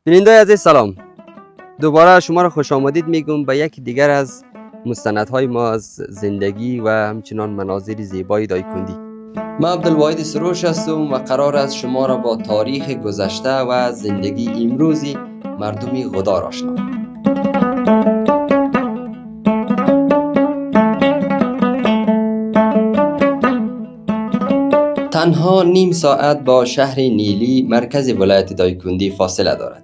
بیننده عزیز سلام. دوباره شما را خوش آمدید میگم به یکی دیگر از مستندهای ما از زندگی و همچنان مناظر زیبای دایکندی. من عبدالواحد سروش هستم و قرار است شما را با تاریخ گذشته و زندگی امروزی مردمی غدار آشنا کنم. تنها نیم ساعت با شهر نیلی مرکز ولایت دایکندی فاصله دارد.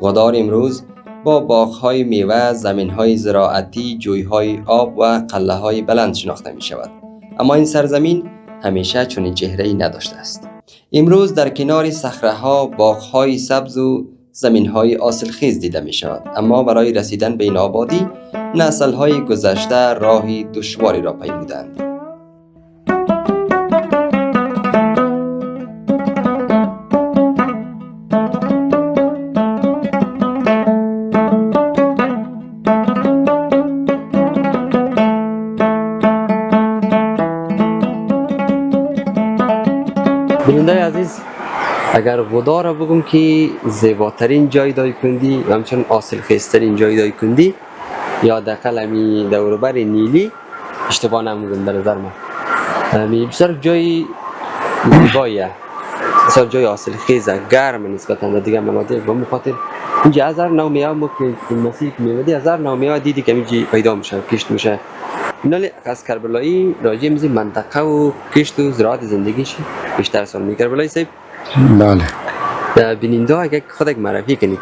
غدار امروز با باغ‌های میوه، زمین‌های زراعتی، جوی‌های آب و قلعه‌های بلند شناخته می‌شود. اما این سرزمین همیشه چنین چهره‌ای نداشته است. امروز در کنار صخره‌ها باغ‌های سبز و زمین‌های حاصلخیز دیده می‌شود. اما برای رسیدن به این آبادی، نسل‌های گذشته راهی دشواری را پیمودند. بیننده عزیز، اگر غدار را بگم که زیباترین جای دایکندی و همچنین حاصلخیزترین جای دایکندی یا حداقل همی دور و بر نیلی اشتباه نمیگم در نظر من. بسیار جای زیباییه، بسیار جای حاصلخیزه، گرم نسبتا به دیگر مناطق. به خاطر اینجا هزار نوع میوه ما که مسیر میوه هزار نوع میوه دیدی که اینجا پیدا میشه، کشت میشه. نالی از کربلایی راجع می‌زی منطقه و کشت و زراعت زندگیش بیشتر سال می. کربلایی صاحب بله. بیننده اگه خودت معرفی کنید.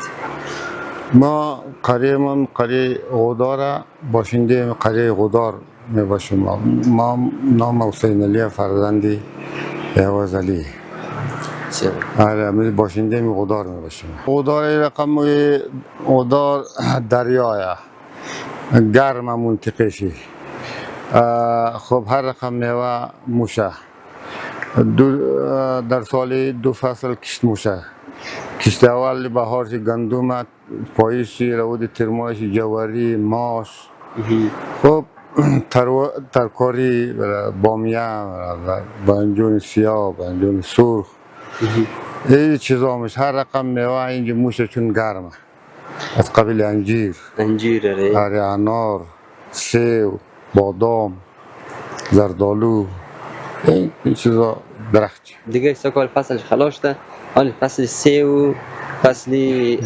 ما قریه غدار باشنده قریه غدار می باشیم. ما نام حسین علی فرزند عوض علی. آره، می باشنده می غدار می باشیم. غدار رقم غدار دریایه، گرم منطقه. خب هر رقم میوه موشه. در سال 2 فصل کشت موشه. کشت اول بهار گندم، پاییز رود ترماش، جواری، ماش. خب ترکاری، بامیه، بانجون سیاه، بانجون سرخ، این چیزا میشه. هر رقم میوه اینجا موشه چون گرمه. از قبیل انجیر، آره، انار، سیب، بادام، زردالو، این چیزا درخت دیگه سکال فصلش خلاص ده. حالا فصل سیب و فصل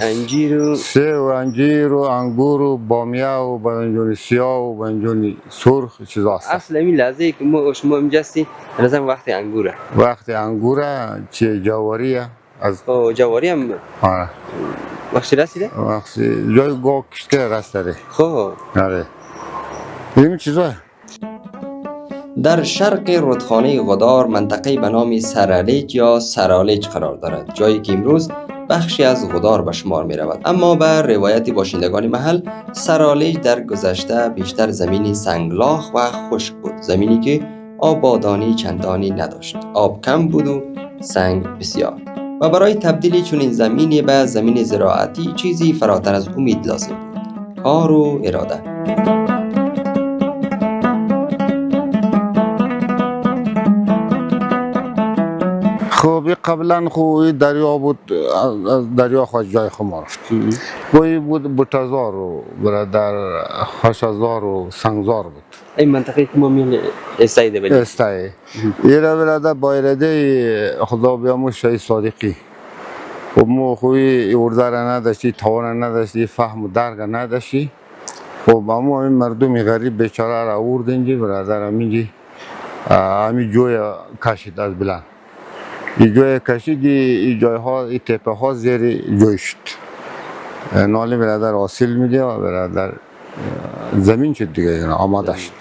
انجیر و انگور و بامیه و بانجون سیاه و بانجون سرخ چیزا هست. اصل این لحظه که ما شما اینجاستی نظرم وقت انگوره. وقت انگوره چه جواریه از جواری هم وقتی رسیده؟ وقتی جای گاه کشته رسیده. خب آره، این چیزا. در شرق رودخانه غدار منطقه به نام سرالیج یا سرالیج قرار دارد، جایی که امروز بخشی از غدار به شمار می رود. اما بر روایت باشندگان محل، سرالیج در گذشته بیشتر زمینی سنگلاخ و خشک بود، زمینی که آبادانی چندانی نداشت. آب کم بود و سنگ بسیار، و برای تبدیل چنین زمینی به زمین زراعتی چیزی فراتر از امید لازم بود: کار و اراده. خب قبلا خوی دریا بود، از دریا خواهد جای خود رفت. گویی بود بوتازار و برادر خاشازار و سنگزار بود. این منطقه که ما میل استایده بلید استای ایره برادر با ایرده خدا بیاموش شای صادقی. خب مو خوی ارزه را نداشتی، توان نداشتی، فهم و درک نداشتی. خب اما این مردم غریب بیچاره را آورد اینجا برادر همینجی همین جوی کشید از بلند. این جای کشید، این جایها، این تپه ها زیر جوی شد. نالی برادر حاصل میده و برادر زمین شد دیگه، آماده شد.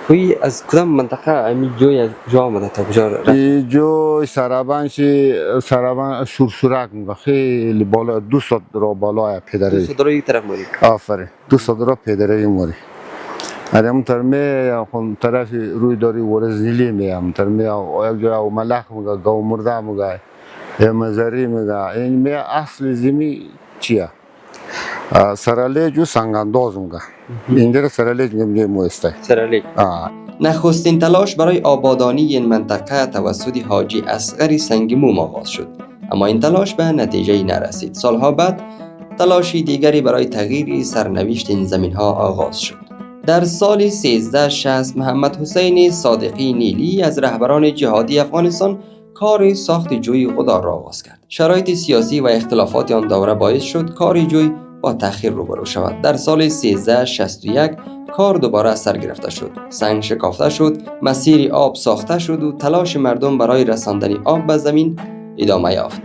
خوی از کدام منطقه همین جوی از کجا آمده تا کجا رفت؟ این جوی سرابان شورشورک میگه، خیلی بالا، 200 را بالای پدره. 200 را یک طرف موری. آفرین، 200 را پدره موری. ارم ترمه خون طرف روی داری ورز نیلی میام، ترمه یک جای او ملخ میگه، گاو مرده میگه، مزاری میگه. این می اصل زمین چیه؟ سرالیج و سنگانداز میگه. اینجا سرالیج میگه موسته. سرالیج. نخستین تلاش برای آبادانی این منطقه توسط حاجی اصغر سنگموم آغاز شد. اما این تلاش به نتیجه نرسید. سالها بعد تلاشی دیگری برای تغییر سرنوشت این زمین‌ها آغاز شد. در سال 1360 محمد حسین صادقی نیلی از رهبران جهادی افغانستان کار ساخت جوی غدار را آغاز کرد. شرایط سیاسی و اختلافات آن دوره باعث شد کار جوی با تأخیر روبرو شود. در سال 1361 کار دوباره از سر گرفته شد. سنگ شکافته شد، مسیر آب ساخته شد و تلاش مردم برای رساندن آب به زمین ادامه یافت.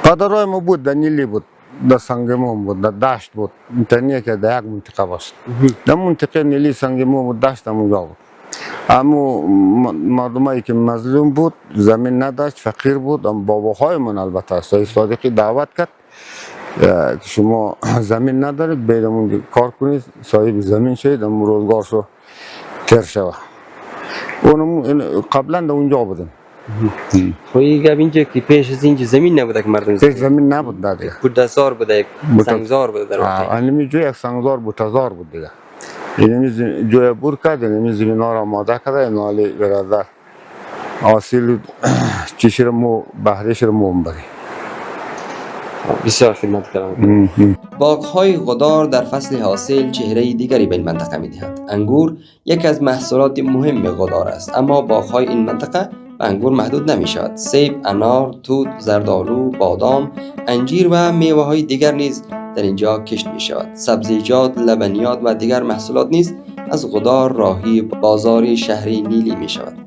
پادرای ما بود، در نیلی بود، در سنگمون بود، در دشت بود. اینطوریه که در یک منطقه باست. در منطقه نیلی سنگمون بود، دشت همونجا بود. اما مردمایی که مظلوم بود، زمین نداشت، فقیر بود. اما باباهای من البته سید صادقی دعوت کرد که شما زمین ندارید، بیرون کار کنید، صاحب زمین شید، اما روزگارشو تر شود. قبلا در اونجا بودم. خب این گپ اینجا که پیش از اینجا زمین نبوده که مردم پیش زمین نبود دیگه. بودسار بوده، یک سنگزار بوده در واقع. اینمی جوی یک سنگزار بوتزار بود دیگه. اینمی جوی بور کرد، اینمی زمین ها را آماده کرده، این حالی برادر حاصل چیشی را مو بهرهش را مو بری. بسیار خدمت کردم. باغ‌های غدار در فصل حاصل چهره دیگری به این منطقه می‌دهد. انگور یک از محصولات مهم غدار است، اما باغ‌های این منطقه به انگور محدود نمی‌شود. سیب، انار، توت، زردآلو، بادام، انجیر و میوه‌های دیگر نیز در اینجا کشت می‌شود. سبزیجات، لبنیات و دیگر محصولات نیز از غدار راهی بازار شهری نیلی می‌شود.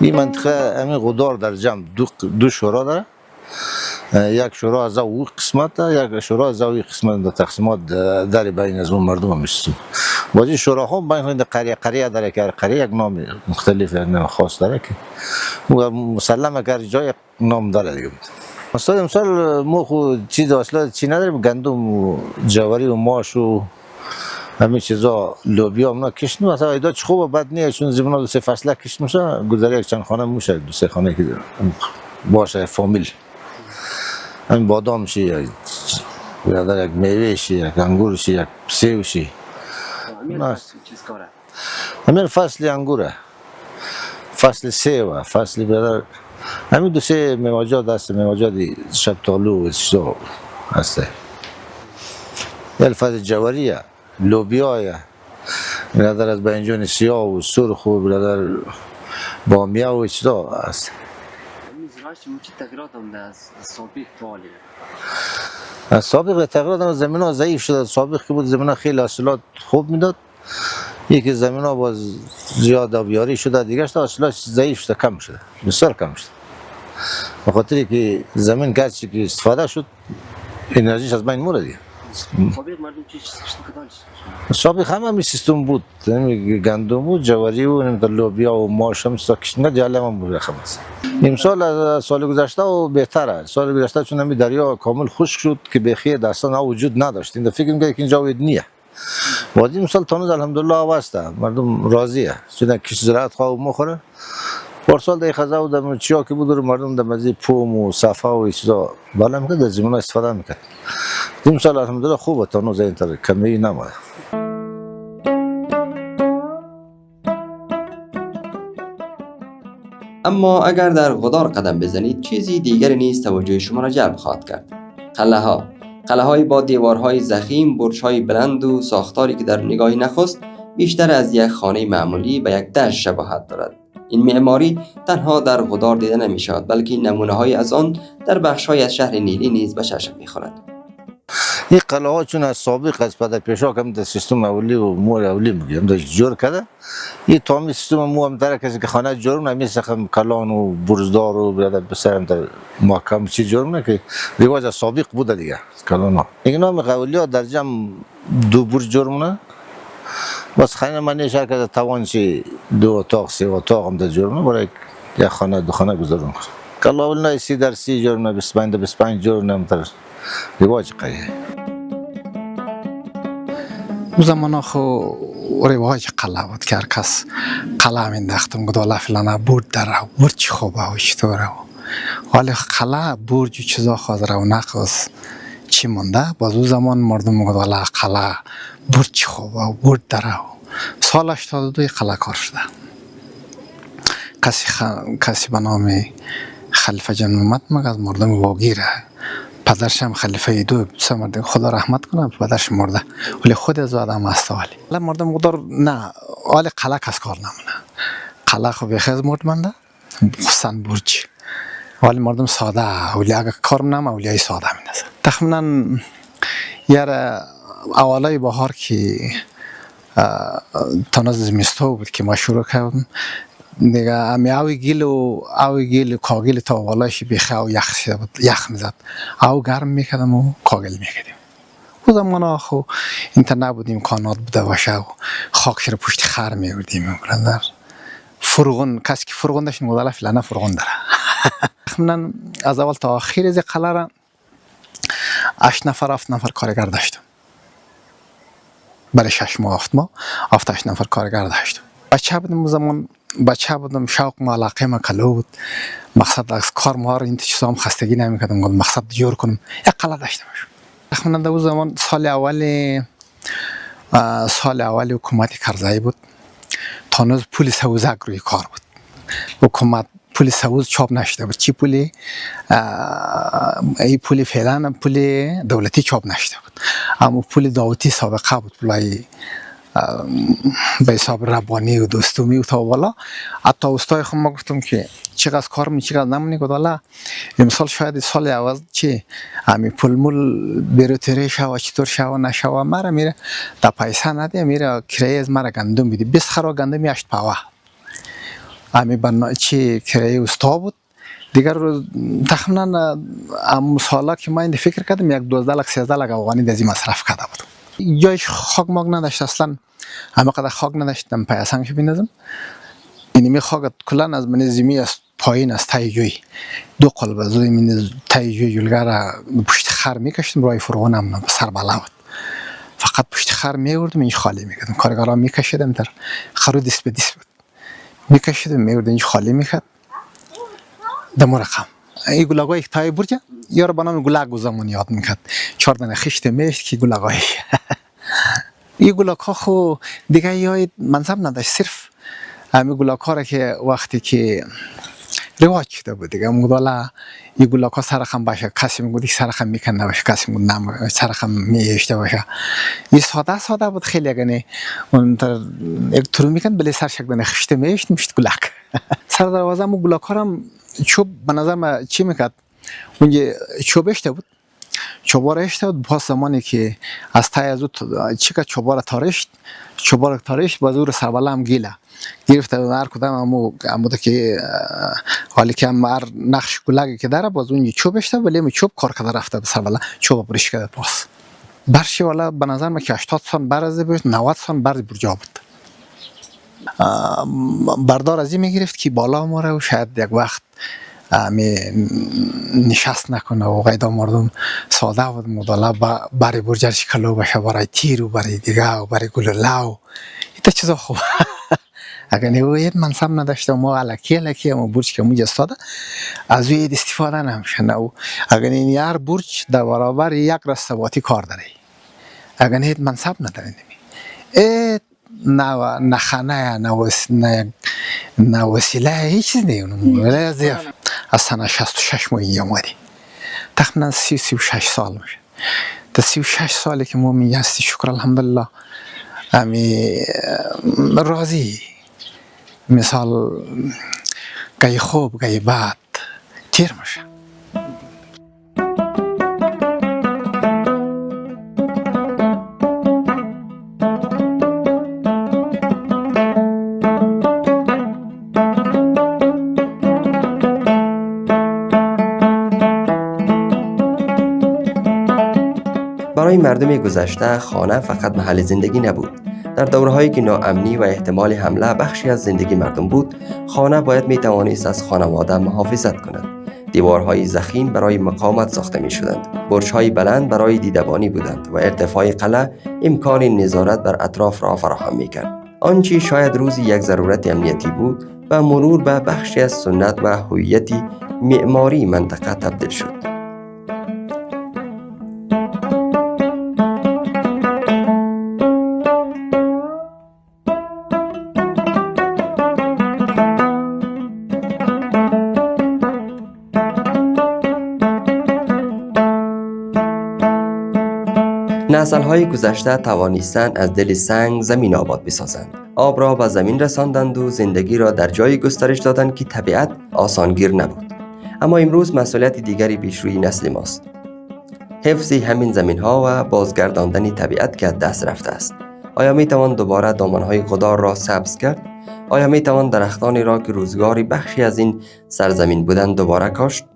این منطقه همین غدار در جمع دو شورا داره. یک شورا از او قسمت ده، یک شورا از او قسمت ده. تقسیمات در بین از اون مردم هم میستون. بعضی شوراها بین قریه داره که قریه یک نام مختلف، یک نام خاص داره که مسلمه که جای نام داره دیگه. مثلا ما خود چیز اصلا چی نداریم، گندم و جواری و ماش و همین چیزا، لوبیا اونا کشت میشه. مثلا ایدا چه خوبه بد نیست، چون زمین دو سه فصله کشت میشه. گذری یک چند خانه میشه، دو سه خانه که باشه فامیل. همین بادام شی، یا در یک میوه شی، یک انگور شی، یک سیب شی. همین فصل انگوره، فصل سیب، فصل برادر همین دو سه میوه‌جات هست. میوه‌جات شفتالو و چیزا هست. یه فصل جواریه، لوبیایه، برادر از بینجان سیاه و سرخ و برادر بامیه و چیزا هست. چه تغییرات هم در سابق فعالیه؟ از سابق تغییرات هم زمین ها ضعیف شده. سابق که بود زمین ها خیلی حاصلات خوب میداد. یکی زمین ها باز زیاد آبیاری شده، دیگه حاصلات ضعیف شده، کم شده، بسیار کم شده. به خاطری که زمین گرچه که استفاده شد انرژیش از بین مورد دیگه. سابق مردم چی سیستم کدال؟ سابق همین سیستم بود، گندم و جواری و لوبیا و ماش هم ساکشنده جالب هم بود رقم است. امسال از سال گذشته و بهتره. سال گذشته چون همین دریا کامل خشک شد که بخیر داستان وجود نداشت. این فکر می‌کنم که اینجا وید نیه. وادی امسال تونز الحمدلله واسطه مردم راضیه. چون کش زراعت خواه می‌خوره. پارسال در خزا و در چیا که بود مردم در مزی پوم و صفا و چیزا بالا می‌کرد، از زمین استفاده می‌کرد. امسال الحمدلله خوبه، تونز اینطور کمی نماده. اما اگر در غدار قدم بزنید چیزی دیگری نیز توجه شما را جلب خواهد کرد. قلعه‌های با دیوارهای ضخیم، برج‌های بلند و ساختاری که در نگاهی نخست بیشتر از یک خانه معمولی به یک دشت شباهت دارد. این معماری تنها در غدار دیده نمی‌شود، بلکه نمونه‌های از آن در بخش‌های از شهر نیلی نیز به چشم می‌خورد. این قلعه ها چون از سابق از پدر پیشا کم در سیستم اولی و مور اولی میگیم داشت جور کرده. این تامی سیستم مو هم داره کسی که خانه جور نمیشه خم کلان و برزدار و برادر بسرم در محکم چی جور نه که رواج از سابق بوده دیگه کلان ها. این نام قولی ها در جمع دو برج جور مونه. بس خانه من نشه که توان چی دو اتاق سه اتاق هم در جور نه برای یک خانه دو خانه گذارم. کلا اول نه 30 در 30 جور نه 25 جور نه متر رواج قیه. او زمان خو رواج قلعه بود که هر کس قلعه مینداختم گداله فلانه برد داره برد چی خوبه و چطوره حالا قلعه برج و چیزا خواهد رونق است چی مونده باز او زمان مردم میگفت والا قلعه برج چی خوبه و برج داره. سال 82 قلعه کار شده. کسی به نام خلیفه جان محمد مگه از مردم واگیره، پدرش هم خلیفه دو مرده خدا رحمت کنه، پدرش مرده ولی خود از آدم است. ولی مردم مقدار نه ولی قلعه کس کار نمونه، قلعه خو بخیز مرد منده خصوصا برج، ولی مردم ساده ولی اگه کار نمه ولی ساده مینده. تخمینا یار اولای بهار که تناز زمستو بود که ما شروع کردم دیگه امی اوی گیل کاغل تا والایش بیخه او یخ میزد او گرم میکردم و کاغل میکردیم. او زمان آخو اینترنت بود امکانات بوده باشه و خاکش رو پشت خر میوردیم در فرغون. کسی که فرغون داشت مدل فلانه فرغون داره. من از اول تا آخر از قلعه را 8 نفر 7 نفر کارگر داشتم. برای 6 ماه 8 نفر کارگر داشتم. بچه بودم شوق ما علاقه ما کلو بود. مقصد از کار ما رو این چیزا هم خستگی نمیکردم، مقصد جور کنم یک قلعه داشتم. من در اون زمان سال اول حکومت کرزایی بود. تانوز پول سوزک روی کار بود. حکومت پول سوز چاپ نشده بود. چی پولی؟ ای پولی فعلا پول دولتی چاپ نشده بود، اما پول دولتی سابقه بود، پولای به حساب ربانی و دوستومی و تا بالا. حتی استای خود ما گفتم که چقدر کار می چقدر نمونی گفت والا امسال شاید سال عوض چی همین پول مول بیروتری شو چطور شو نشو مرا میره تا پیسه نده میره کرایه از مرا گندم میدی 20 خرا گندم 8 پاوا همین بنا چی کرایه استا بود. دیگر روز تخمینا ام سالا که من فکر کردم یک 12 لک 13 لک افغانی دزی مصرف کرده بود. جایش خاک ماگ نداشت اصلا، همه قدر خاک نداشتم پیاسنگش بینازم. اینمی خاک کلان از من زمین از پایین از تای جوی 2 قلب از من تای جوی جلگه پشت خر میکشتم روی فرغونم سر بالا بود. فقط پشت خر میوردم اینج خالی میکردم. کارگرا میکشیدم در خرو دست به دست بود میکشیدم میوردم اینج خالی میکرد دم رقم. این گلاگای تای برج یار با نام گلاگ زمان یاد میکرد 4 دانه خشت میشت که گلاگای این گلاگ‌ها خو دیگه یاد منظم نداشت، صرف همین گلاگ‌ها را که وقتی که رواج شده بود دیگه مدالا این گلاگ‌ها سرخم باشه، کسی میگه سرخم میکنه باشه، کسی میگه نم سرخم میشته باشه. این ساده بود خیلی، اگه اون تر یک طور میکن بله سر شک دانه خشت میشت گلاگ سر دروازه مو گلاگ‌ها را چوب به نظر ما چی میکرد اونجا چوب اشته بود، چوبا را اشته بود. پس زمانی که از تای از چی که چوبا را تارشت باز او را سربالا هم گرفته هر کدام امو که حالی که هم نقش گلگی که داره باز اونجا چوب اشته ولی هم چوب کار کرده رفته به سربالا چوبا برش کرده. پاس برشی والا به نظر ما که 80 سان برزه بود 90 سان برز برجا بود. بردار از این میگرفت که بالا ما رو شاید یک وقت نشست نکنه و قیدا مردم ساده بود مدالا برای برجرش کلو باشه، برای تیر و برای دیگه و برای گلوله و ایتا چیزا خوب. اگر نگوید منصب نداشته ما علکی اما برج که موج استاده از اوی استفاده نمیشه. نه اگر این هر برج در برابر یک رستواتی کار داره، اگر نید منصب نداره نه خانه نه وسیله هیچ چیز نیست. از سنه 66 ما اینجا آمدیم، تقریبا 36 سال میشه. تا 36 سالی که ما اینجا هستی شکر الحمدلله امی راضی. مثال گاهی خوب گاهی بد تیر میشه. برای مردم گذشته خانه فقط محل زندگی نبود. در دورهایی که ناامنی و احتمال حمله بخشی از زندگی مردم بود، خانه باید می توانست از خانواده محافظت کند. دیوارهای ضخیم برای مقاومت ساخته می شدند. برج‌های بلند برای دیدبانی بودند و ارتفاع قلعه امکان نظارت بر اطراف را فراهم می کرد. آنچه شاید روزی یک ضرورت امنیتی بود و مرور به بخشی از سنت و هویتی معماری منطقه تبدیل شد. نسل‌های گذشته توانستند از دل سنگ زمین آباد بسازند. آب را به زمین رساندند و زندگی را در جای گسترش دادند که طبیعت آسانگیر نبود. اما امروز مسئولیت دیگری پیش روی نسل ماست. حفظ همین زمین‌ها و بازگرداندن طبیعت که از دست رفته است. آیا می توان دوباره دامن‌های خودار را سبز کرد؟ آیا می توان درختانی را که روزگاری بخشی از این سرزمین بودند دوباره کاشت؟